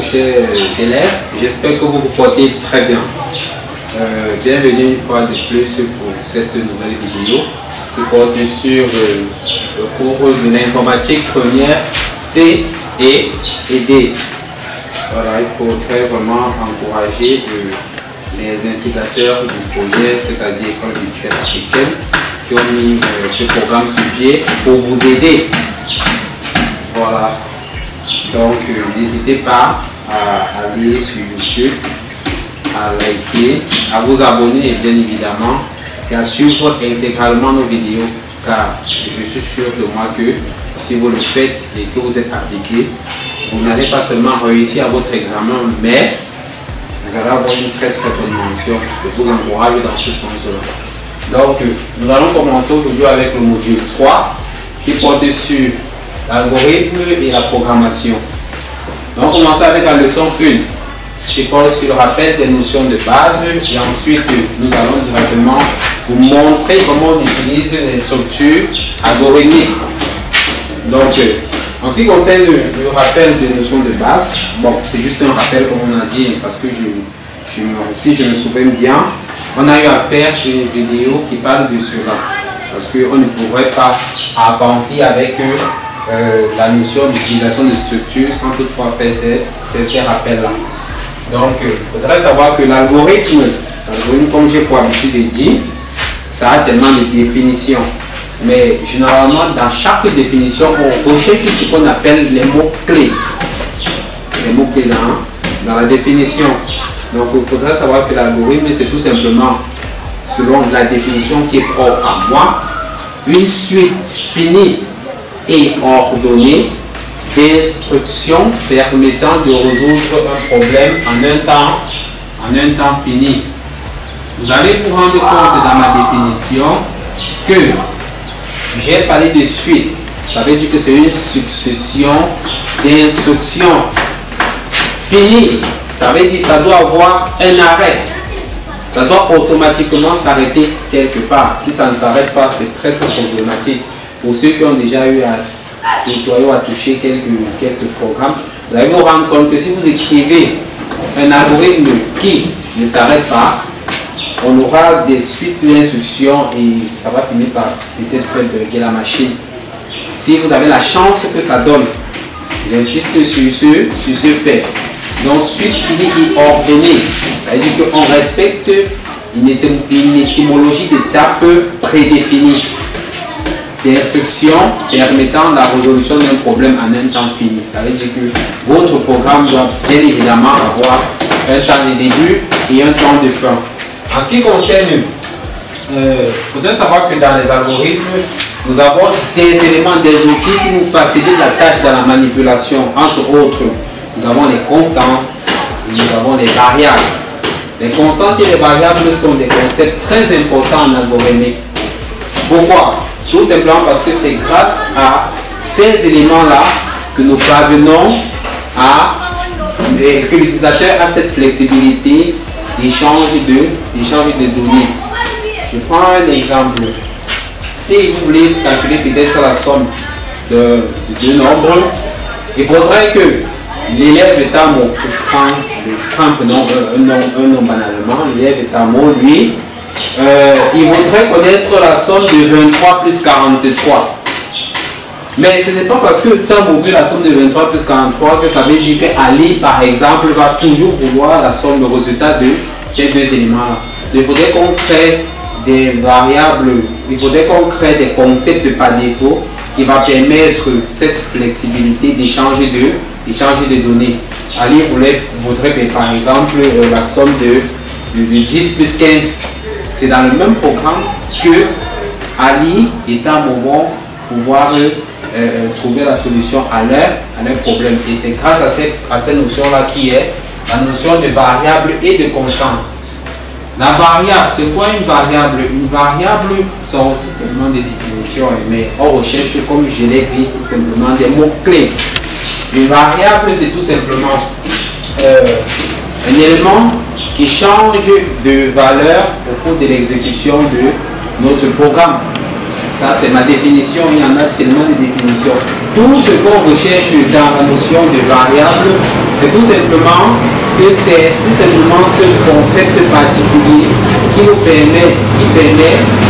chers élèves, j'espère que vous vous portez très bien. Bienvenue une fois de plus pour cette nouvelle vidéo qui porte sur le cours de l'informatique première C et D. Voilà, il faudrait vraiment encourager les instigateurs du projet, c'est-à-dire École virtuelle africaine, qui ont mis ce programme sur pied pour vous aider. Voilà. Donc, n'hésitez pas à aller sur YouTube, à liker, à vous abonner bien évidemment et à suivre intégralement nos vidéos, car je suis sûr de moi que si vous le faites et que vous êtes appliqué, vous n'allez pas seulement réussir à votre examen, mais vous allez avoir une très bonne mention. Je vous encourage dans ce sens-là. Donc, nous allons commencer aujourd'hui avec le module 3 qui porte sur l'algorithme et la programmation. Donc, on commence avec la leçon 1 qui porte sur le rappel des notions de base, et ensuite nous allons directement vous montrer comment on utilise les structures algorithmiques. Donc, en ce qui concerne le rappel des notions de base, bon, c'est juste un rappel comme on a dit, parce que si je me souviens bien, on a eu à faire une vidéo qui parle de cela, parce qu'on ne pourrait pas avancer avec la notion d'utilisation de structure sans toutefois faire ces rappels-là. Donc, il faudrait savoir que l'algorithme, comme j'ai pour habitude de dire, ça a tellement de définitions. Mais généralement, dans chaque définition, on recherche ce qu'on appelle les mots-clés. Les mots-clés dans la définition. Donc, il faudrait savoir que l'algorithme, c'est tout simplement, selon la définition qui est propre à moi, une suite finie et ordonnée d'instructions permettant de résoudre un problème en un temps fini. Vous allez vous rendre compte dans ma définition que j'ai parlé de suite. Ça veut dire que c'est une succession d'instructions finies. Ça veut dire que ça doit avoir un arrêt. Ça doit automatiquement s'arrêter quelque part. Si ça ne s'arrête pas, c'est très problématique. Pour ceux qui ont déjà eu à tutoyer ou à toucher quelques programmes, vous allez vous rendre compte que si vous écrivez un algorithme qui ne s'arrête pas, on aura des suites d'instructions et ça va finir par peut-être faire bugger la machine. Si vous avez la chance que ça donne, j'insiste sur ce fait. Donc, suite finie et ordonnée, ça veut dire qu'on respecte une étymologie d'étapes prédéfinie, d'instructions permettant la résolution d'un problème en un temps fini. Ça veut dire que votre programme doit bien évidemment avoir un temps de début et un temps de fin. En ce qui concerne, il faudrait savoir que dans les algorithmes, nous avons des éléments, des outils qui nous facilitent la tâche dans la manipulation. Entre autres, nous avons les constantes et nous avons les variables. Les constantes et les variables sont des concepts très importants en algorithmique. Pourquoi? Tout simplement parce que c'est grâce à ces éléments-là que nous parvenons que l'utilisateur a cette flexibilité d'échange de données. Je prends un exemple. Si vous voulez calculer peut-être sur la somme de deux nombres, il faudrait que l'élève de Tamo, je prends un nom banalement, l'élève de Tamo, lui, il voudrait connaître la somme de 23 plus 43. Mais ce n'est pas parce que Tamo veut la somme de 23 plus 43 que ça veut dire que Ali, par exemple, va toujours vouloir la somme, le résultat de ces deux éléments-là. Il faudrait qu'on crée des variables, il faudrait qu'on crée des concepts par défaut qui va permettre cette flexibilité d'échanger de données. Ali voudrait par exemple la somme de 10 plus 15. C'est dans le même programme que Ali et Tamo vont pouvoir trouver la solution à leur problème. Et c'est grâce à cette notion-là qui est la notion de variable et de constante. La variable, c'est quoi une variable? Une variable, sont simplement des définitions, mais on recherche, comme je l'ai dit, tout simplement des mots-clés. Une variable, c'est tout simplement un élément qui change de valeur au cours de l'exécution de notre programme. Ça, c'est ma définition. Il y en a tellement de définitions. Tout ce qu'on recherche dans la notion de variable, c'est tout simplement que c'est tout simplement ce concept particulier qui nous permet,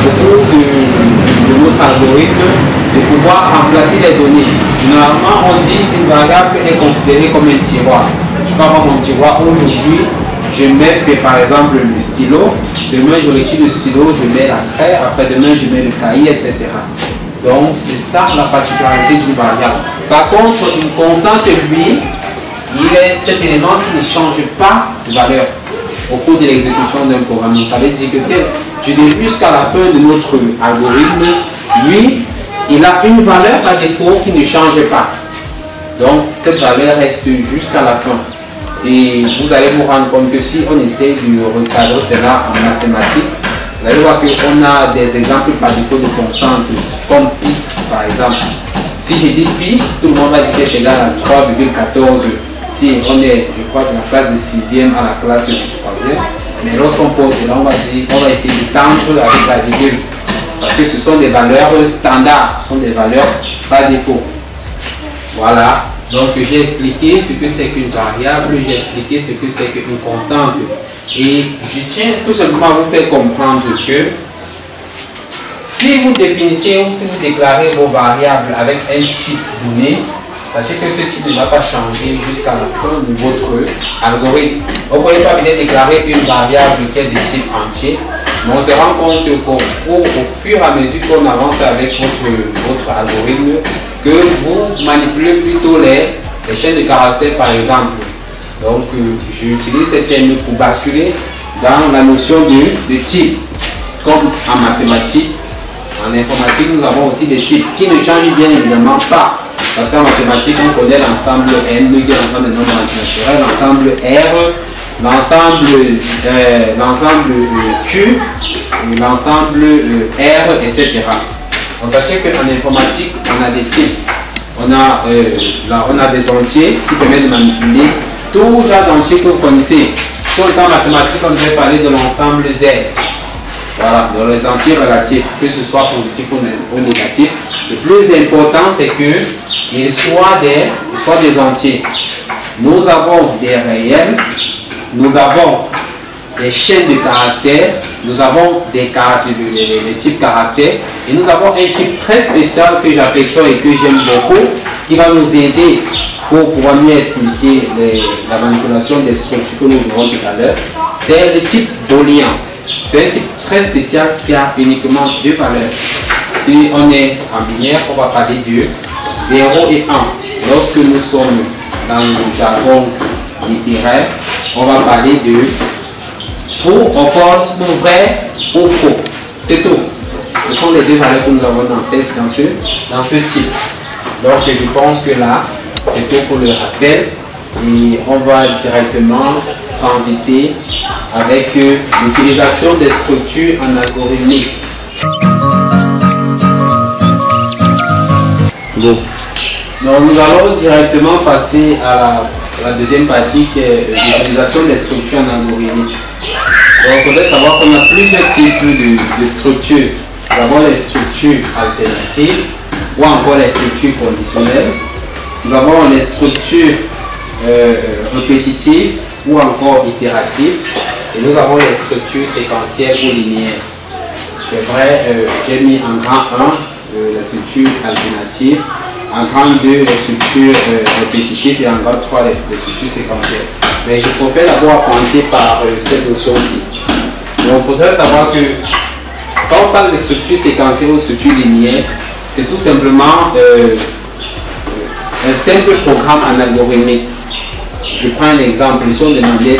au cours de notre algorithme de pouvoir remplacer les données. Généralement, on dit qu'une variable est considérée comme un tiroir. Je peux avoir mon tiroir aujourd'hui, je mets par exemple le stylo, demain je retire le stylo, je mets la craie, après-demain je mets le cahier, etc. Donc c'est ça la particularité d'une variable. Par contre, une constante, lui, il est cet élément qui ne change pas de valeur au cours de l'exécution d'un programme. Ça veut dire que du début jusqu'à la fin de notre algorithme, lui, il a une valeur par défaut qui ne change pas. Donc cette valeur reste jusqu'à la fin. Et vous allez vous rendre compte que si on essaie de recadrer cela en mathématiques, vous allez voir qu'on a des exemples par défaut de constantes, comme pi par exemple. Si je dis pi, tout le monde va dire qu'il est égal à 3,14. Si on est, je crois, de la classe de 6e à la classe de 3e. Mais lorsqu'on porte là, on va essayer de tendre avec la virgule. Parce que ce sont des valeurs standards, ce sont des valeurs par défaut. Voilà. Donc j'ai expliqué ce que c'est qu'une variable, j'ai expliqué ce que c'est qu'une constante. Et je tiens tout simplement à vous faire comprendre que si vous définissez ou si vous déclarez vos variables avec un type donné, sachez que ce type ne va pas changer jusqu'à la fin de votre algorithme. Vous ne pouvez pas bien déclarer une variable qui est de type entier, mais on se rend compte qu'au fur et à mesure qu'on avance avec votre algorithme, que vous manipulez plutôt les chaînes de caractères par exemple. Donc j'utilise ces termes pour basculer dans la notion de type. Comme en mathématiques, en informatique, nous avons aussi des types qui ne changent bien évidemment pas. Parce qu'en mathématiques, on connaît l'ensemble N, qui est l'ensemble des nombres naturels, l'ensemble R, l'ensemble Q, l'ensemble R, etc. Donc sachez qu'en informatique, on a des types. On a des entiers qui permettent de manipuler tout genre d'entiers que vous connaissez. Si on est en mathématiques, on devrait parler de l'ensemble Z. Voilà, dans les entiers relatifs, que ce soit positif ou négatif. Le plus important, c'est qu'ils soient des entiers. Nous avons des réels, nous avons des chaînes de caractères, nous avons des types caractères, et nous avons un type très spécial que j'affectionne et que j'aime beaucoup, qui va nous aider pour pouvoir mieux expliquer la manipulation des structures que nous verrons tout à l'heure. C'est le type booléen. C'est un type très spécial qui a uniquement deux valeurs. Si on est en binaire, on va parler de 0 et 1. Lorsque nous sommes dans le jargon littéraire, on va parler de true ou false, ou vrai ou faux. C'est tout. Ce sont les deux valeurs que nous avons dans ce type. Donc je pense que là, c'est tout pour le rappel. Et on va directement transiter avec l'utilisation des structures en algorithmique. Bon. Donc nous allons directement passer à la deuxième partie qui est l'utilisation des structures en algorithmique. Donc il faudrait savoir qu'on a plusieurs types de structures. Nous avons les structures alternatives ou encore les structures conditionnelles. Nous avons les structures répétitives ou encore itératives. Et nous avons les structures séquentielles ou linéaires. C'est vrai, j'ai mis en grand 1 les structures alternatives, en grand 2 les structures répétitives et en grand 3 les structures séquentielles. Mais je préfère d'abord commencer par cette notion-ci. Donc il faudrait savoir que quand on parle de structures séquentielles ou structures linéaires, c'est tout simplement un simple programme en algorithmique. Je prends un exemple. Si on demandait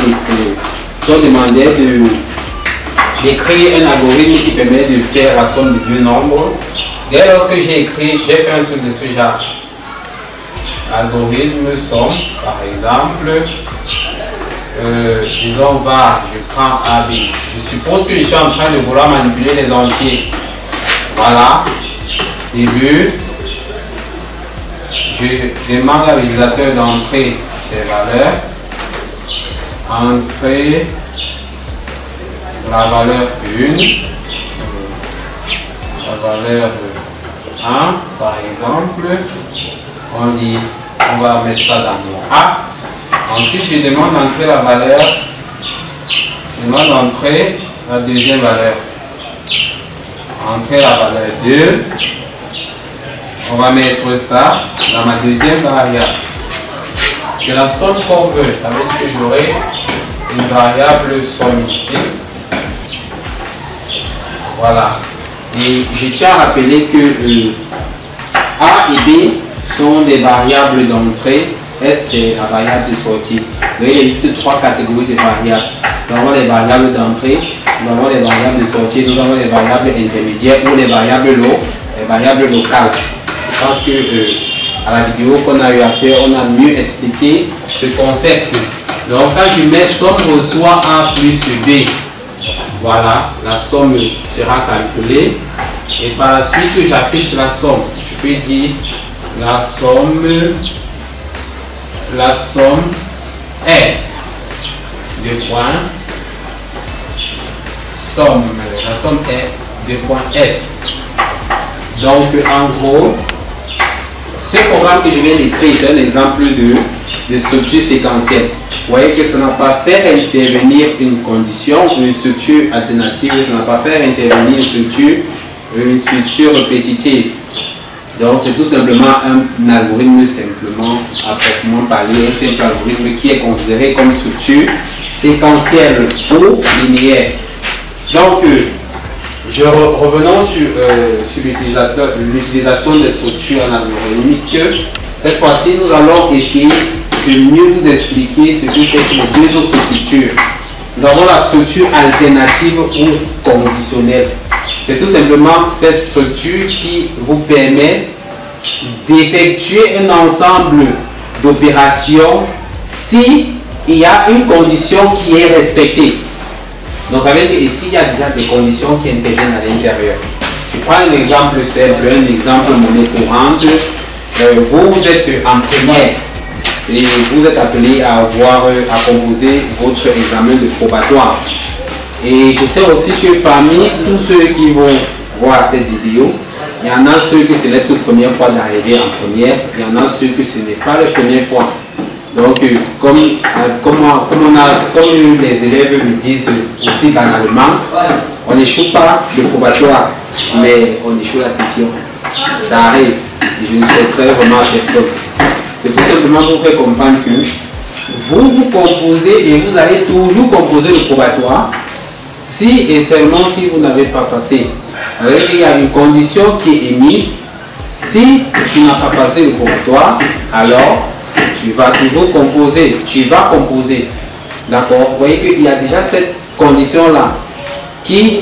d'écrire un algorithme qui permet de faire la somme de deux nombres, dès lors que j'ai fait un truc de ce genre, algorithme somme, par exemple, disons je prends AB. Je suppose que je suis en train de vouloir manipuler les entiers. Voilà. Début. Je demande à l'utilisateur d'entrer ses valeurs. Entrer la valeur 1, la valeur 1 par exemple, on va mettre ça dans mon A. Ensuite, je demande d'entrer la valeur. Je demande d'entrer la deuxième valeur. Entrer la valeur 2. On va mettre ça dans ma deuxième variable. C'est la somme qu'on veut. Ça veut dire que j'aurai une variable somme ici. Voilà. Et je tiens à rappeler que A et B sont des variables d'entrée. S, c'est la variable de sortie. Donc, il existe trois catégories de variables. Nous avons les variables d'entrée, nous avons les variables de sortie, nous avons les variables intermédiaires ou les variables locales. Je pense que à la vidéo qu'on a eu à faire, on a mieux expliqué ce concept. Donc, quand je mets somme reçoit A plus B, voilà, la somme sera calculée. Et par la suite, j'affiche la somme. Je peux dire la somme est deux points somme, la somme est deux points S. Donc en gros, ce programme que je viens d'écrire, c'est un exemple de structure séquentielle. Vous voyez que ça n'a pas fait intervenir une condition, une structure alternative, ça n'a pas fait intervenir une structure répétitive. Donc c'est tout simplement un algorithme simplement, à proprement parler, un simple algorithme qui est considéré comme structure séquentielle ou linéaire. Donc revenons sur l'utilisation des structures en algorithmique. Cette fois-ci, nous allons essayer de mieux vous expliquer ce que c'est que les deux autres structures. Nous avons la structure alternative ou conditionnelle. C'est tout simplement cette structure qui vous permet d'effectuer un ensemble d'opérations si il y a une condition qui est respectée. Donc ça veut dire qu'ici il y a déjà des conditions qui interviennent à l'intérieur. Je prends un exemple simple, un exemple monnaie courante. Vous êtes en première et vous êtes appelé à composer votre examen de probatoire. Et je sais aussi que parmi tous ceux qui vont voir cette vidéo, il y en a ceux que c'est la toute première fois d'arriver en première, il y en a ceux que ce n'est pas la première fois. Donc, comme les élèves me disent aussi banalement, on n'échoue pas le probatoire, mais on échoue la session. Ça arrive, je ne souhaiterais vraiment à personne. C'est tout simplement pour vous faire comprendre que vous composez et vous allez toujours composer le probatoire. Si et seulement si vous n'avez pas passé. Il y a une condition qui est émise. Si tu n'as pas passé le probatoire, alors tu vas toujours composer. Tu vas composer. D'accord? Vous voyez qu'il y a déjà cette condition-là qui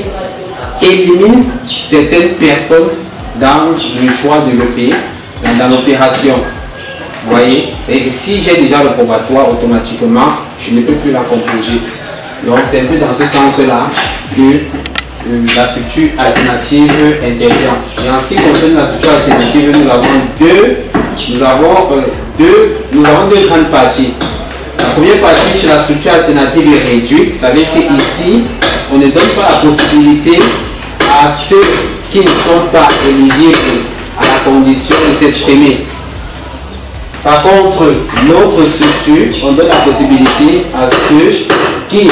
élimine certaines personnes dans le choix de l'EP, dans l'opération. Vous voyez? Et si j'ai déjà le probatoire, automatiquement, je ne peux plus la composer. Donc c'est un peu dans ce sens-là que la structure alternative intervient. Et en ce qui concerne la structure alternative, nous avons deux grandes parties. La première partie, c'est la structure alternative réduite. Ça veut dire qu'ici, on ne donne pas la possibilité à ceux qui ne sont pas éligibles à la condition de s'exprimer. Par contre, l'autre structure, on donne la possibilité à ceux qui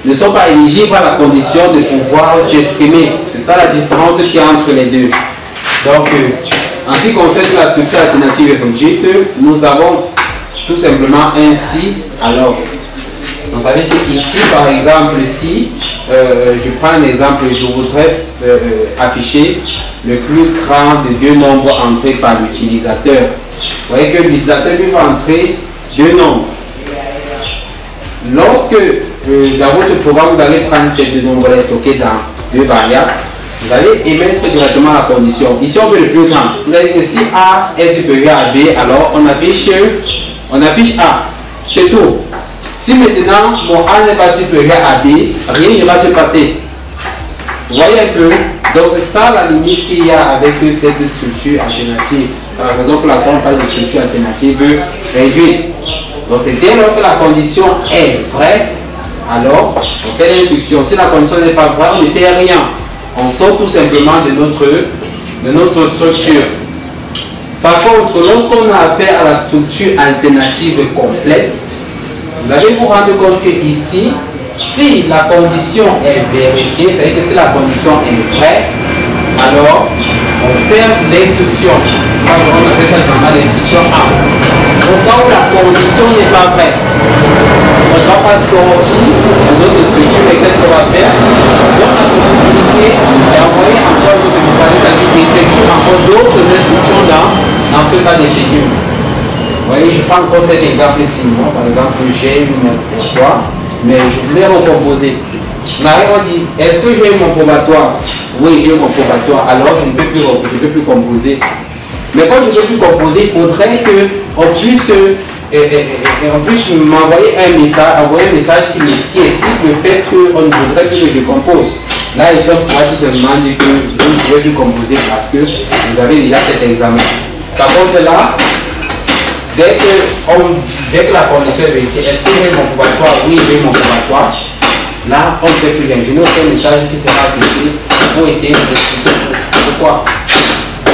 ne sont pas éligibles à la condition de pouvoir s'exprimer. C'est ça la différence qu'il y a entre les deux. Donc, en ce qui concerne la structure alternative réduite, nous avons tout simplement ainsi à l'ordre. Donc, ça veut dire qu'ici, par exemple, si je prends un exemple, je voudrais afficher le plus grand des deux nombres entrés par l'utilisateur. Vous voyez que l'utilisateur lui va entrer deux nombres. Lorsque dans votre programme, vous allez prendre ces deux nombres et stocker dans deux variables, vous allez émettre directement la condition. Ici, on veut le plus grand. Vous allez dire que si A est supérieur à B, alors on affiche A. C'est tout. Si maintenant mon A n'est pas supérieur à B, rien ne va se passer. Vous voyez un peu? Donc c'est ça la limite qu'il y a avec cette structure alternative. C'est la raison pour laquelle on parle de structure alternative réduite. Donc c'est dès lors que la condition est vraie, alors on fait l'instruction. Si la condition n'est pas vraie, on ne fait rien. On sort tout simplement de notre structure. Par contre, lorsqu'on a affaire à la structure alternative complète, vous allez vous rendre compte que ici, si la condition est vérifiée, c'est-à-dire que si la condition est vraie, alors on ferme l'instruction. Ça, on appelle ça vraiment l'instruction A. Au cas où la condition n'est pas vraie, on ne va pas sortir de notre structure, mais qu'est-ce qu'on va faire? Donc la possibilité d'envoyer encore notre message, c'est-à-dire d'effectuer encore d'autres instructions dans ce cas de figure. Vous voyez, je prends encore cet exemple-ci. Par exemple, j'ai mon probatoire, mais je voulais recomposer. On dit, est-ce que j'ai mon probatoire? Oui, j'ai mon probatoire, alors je ne peux plus composer. Mais quand je ne peux plus composer, il faudrait qu'on puisse m'envoyer un message qui explique le fait qu'on ne voudrait plus que je compose. Là, il pourrait tout simplement dire que vous ne pouvez plus composer parce que vous avez déjà cet examen. Par contre, là, dès que la condition est vérifiée, est-ce que j'ai mon probatoire? Oui, j'ai mon probatoire. Là, on ne fait plus rien. Je n'ai aucun message qui sera affiché pour essayer d'expliquer pourquoi.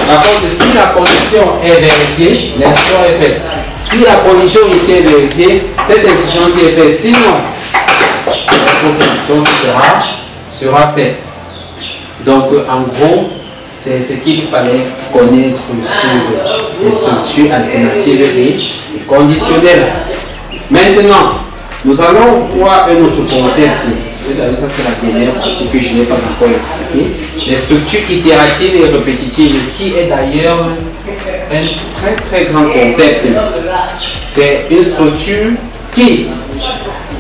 Par contre, si la condition est vérifiée, l'instruction est faite. Si la condition ici est vérifiée, cette instruction est faite. Sinon, votre instruction sera faite. Donc, en gros, c'est ce qu'il fallait connaître sur les structures alternatives et conditionnelles. Maintenant, nous allons voir un autre concept. Ça, c'est la dernière partie que je n'ai pas encore expliqué. Les structures itératives et répétitives, qui est d'ailleurs un très très grand concept. C'est une structure qui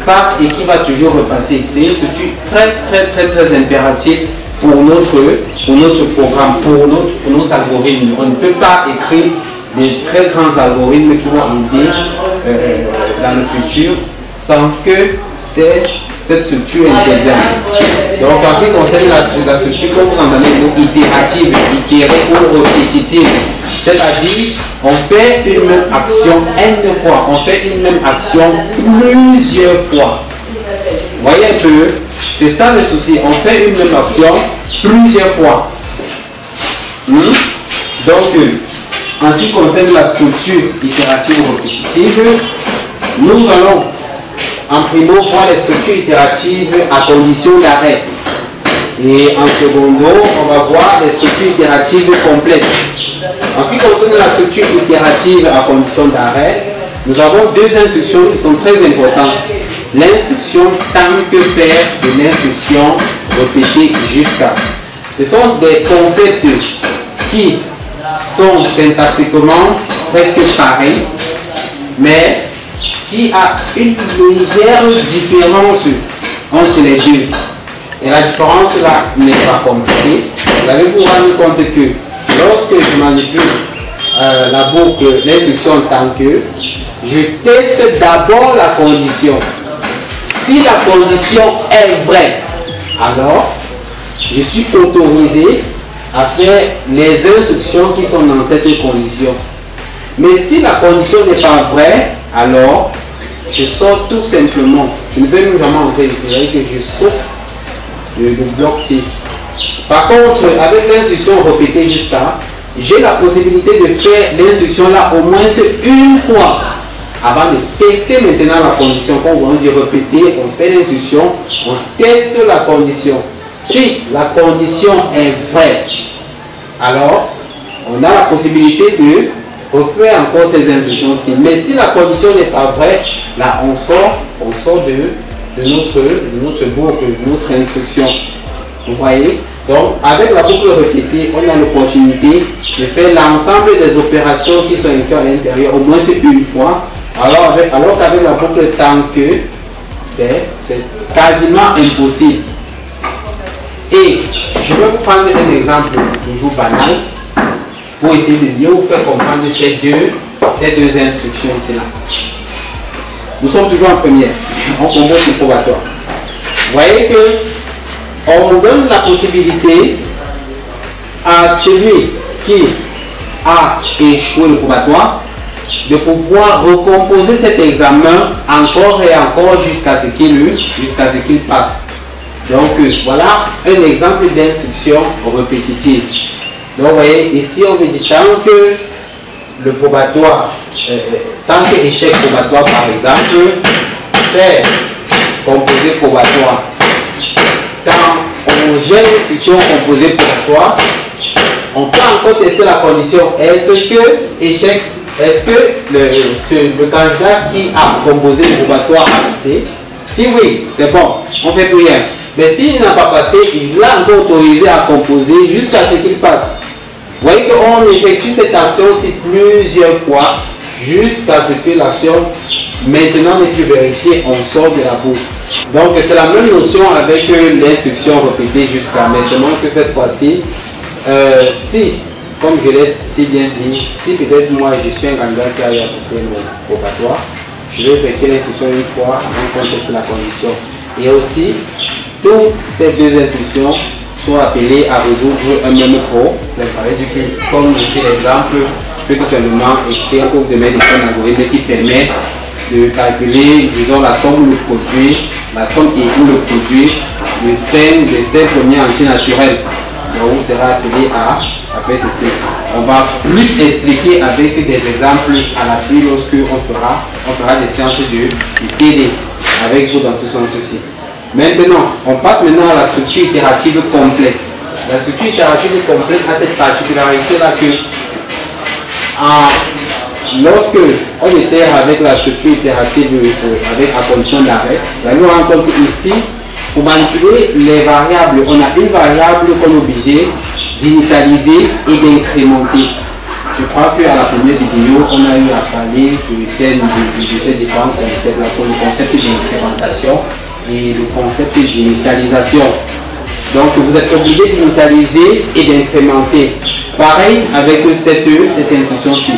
passe et qui va toujours repasser. C'est une structure très impérative pour notre programme, pour nos algorithmes. On ne peut pas écrire des très grands algorithmes qui vont aider dans le futur sans que cette structure intervienne. Donc en ce qui concerne la structure, comme vous entendez le mot itérative, itérée ou répétitive, c'est-à-dire on fait une même action n fois, on fait une même action plusieurs fois. Vous voyez un peu, c'est ça le souci, on fait une même action plusieurs fois. Donc en ce qui concerne la structure itérative ou répétitive, nous allons en primo voir les structures itératives à condition d'arrêt. Et en secondo, on va voir les structures itératives complètes. En ce qui concerne la structure itérative à condition d'arrêt, nous avons deux instructions qui sont très importantes. L'instruction tant que faire et l'instruction répétée jusqu'à. Ce sont des concepts qui sont syntaxiquement presque pareils, mais qui a une légère différence entre les deux. Et la différence là n'est pas compliquée. Vous allez vous rendre compte que lorsque je manipule la boucle, l'instruction tant que, je teste d'abord la condition. Si la condition est vraie, alors je suis autorisé à faire les instructions qui sont dans cette condition. Mais si la condition n'est pas vraie, alors je sors tout simplement. Je ne vais même jamais entrer ici. C'est-à-dire que je saute le bloc C. Par contre, avec l'instruction répétée jusqu'à, j'ai la possibilité de faire l'instruction là au moins une fois avant de tester maintenant la condition. Quand on dit répéter, on fait l'instruction, on teste la condition. Si la condition est vraie, alors on a la possibilité de refaire encore ces instructions-ci. Mais si la condition n'est pas vraie, là on sort de notre boucle, de notre instruction. Vous voyez? Donc avec la boucle répétée, on a l'opportunité de faire l'ensemble des opérations qui sont incluses à l'intérieur au moins une fois. Alors qu'avec la boucle tant que, c'est quasiment impossible. Et je vais vous prendre un exemple toujours banal pour essayer de mieux vous faire comprendre ces deux instructions-ci là. Nous sommes toujours en première, on compose le probatoire. Vous voyez que on donne la possibilité à celui qui a échoué le probatoire de pouvoir recomposer cet examen encore et encore jusqu'à ce qu'il passe. Donc voilà un exemple d'instruction répétitive. Donc vous voyez, ici on me dit tant que le probatoire, tant qu'échec probatoire par exemple, faire composé probatoire. Quand on gère l'instruction composé probatoire, on peut encore tester la condition. Est-ce que le candidat qui a composé le probatoire a passé? Si oui, c'est bon, on ne fait plus rien. Mais s'il n'a pas passé, il l'a encore autorisé à composer jusqu'à ce qu'il passe. Vous voyez qu'on effectue cette action-ci plusieurs fois jusqu'à ce que l'action maintenant n'est plus vérifiée, on sort de la boucle. Donc c'est la même notion avec l'instruction répétée jusqu'à maintenant que cette fois-ci, si, comme je l'ai si bien dit, si peut-être moi je suis un candidat qui a passé mon probatoire, je vais effectuer l'instruction une fois avant qu'on teste la condition. Et aussi, toutes ces deux instructions sont appelées à résoudre un même problème. Ça veut dire que, comme ici l'exemple, je peux tout simplement écrire pour de mettre un algorithme qui permet de calculer, disons, la somme ou le produit, la somme et ou le produit de 5 premiers entiers naturels. Donc, on sera appelé à faire ceci. On va plus expliquer avec des exemples à l'appui lorsque on fera des séances de TD avec vous dans ce sens-ci. Maintenant, on passe maintenant à la structure itérative complète. La structure itérative complète a cette particularité-là que lorsque on itère avec la structure itérative avec à condition d'arrêt, nous rendons compte ici, pour manipuler les variables, on a une variable qu'on est obligé d'initialiser et d'incrémenter. Je crois qu'à la première vidéo, on a eu à parler de ces différents concepts, le concept d'incrémentation et le concept d'initialisation. Donc vous êtes obligé d'initialiser et d'incrémenter. Pareil avec cette instruction-ci.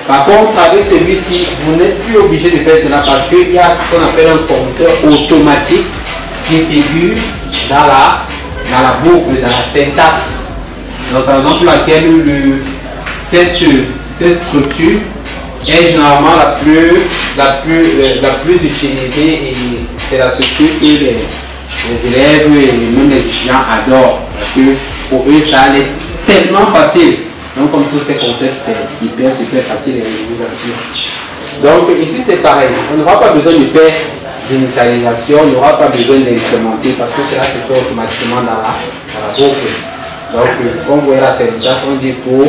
Par contre, avec celui-ci, vous n'êtes plus obligé de faire cela parce qu'il y a ce qu'on appelle un compteur automatique qui figure dans la boucle, dans la syntaxe. Donc, c'est la raison pour laquelle cette structure est généralement la plus utilisée et c'est la structure que les élèves et même les étudiants adorent parce que pour eux ça allait tellement facile. Donc comme tous ces concepts c'est hyper super facile et je vous assure. Donc ici c'est pareil, on n'aura pas besoin de faire d'initialisation, on n'aura pas besoin d'incrémenter parce que cela se fait automatiquement dans la boucle. Donc comme vous voyez la syntaxe, on dit pour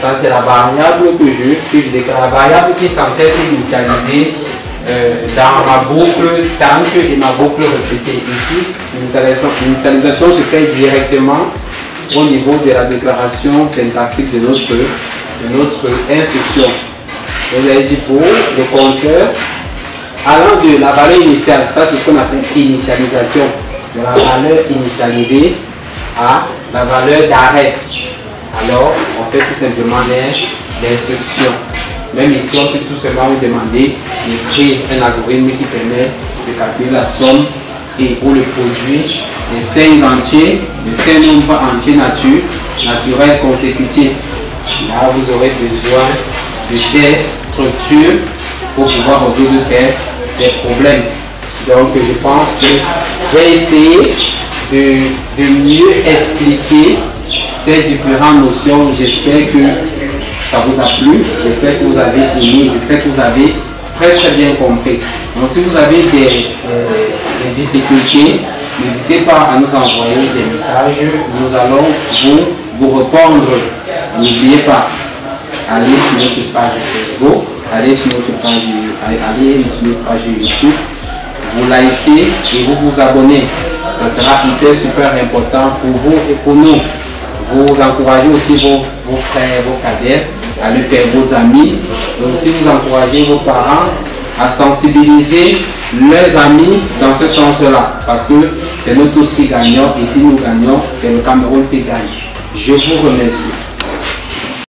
ça c'est la variable que je déclare, la variable qui est censée être initialisée dans ma boucle tank et ma boucle répétée. Ici, l'initialisation se fait directement au niveau de la déclaration syntaxique de notre instruction. Vous avez dit pour le compteur allant de la valeur initiale, ça c'est ce qu'on appelle initialisation, de la valeur initialisée à la valeur d'arrêt. Alors, on fait tout simplement l'instruction. Même ici, on peut tout simplement vous demander d'écrire un algorithme qui permet de calculer la somme et ou le produit des 5 entiers, des 5 nombres entiers naturels consécutifs. Là, vous aurez besoin de ces structures pour pouvoir résoudre ces problèmes. Donc, je pense que j'ai essayé de mieux expliquer ces différentes notions. J'espère que ça vous a plu, j'espère que vous avez aimé, j'espère que vous avez très bien compris. Donc si vous avez des difficultés, n'hésitez pas à nous envoyer des messages, nous allons vous répondre. N'oubliez pas, allez sur notre page Facebook, allez sur notre page YouTube, vous likez et vous abonnez. Ça sera hyper super important pour vous et pour nous. Vous encouragez aussi vos frères, vos cadets à le faire, vos amis, et aussi vous encouragez vos parents à sensibiliser leurs amis dans ce sens-là, parce que c'est nous tous qui gagnons, et si nous gagnons, c'est le Cameroun qui gagne. Je vous remercie.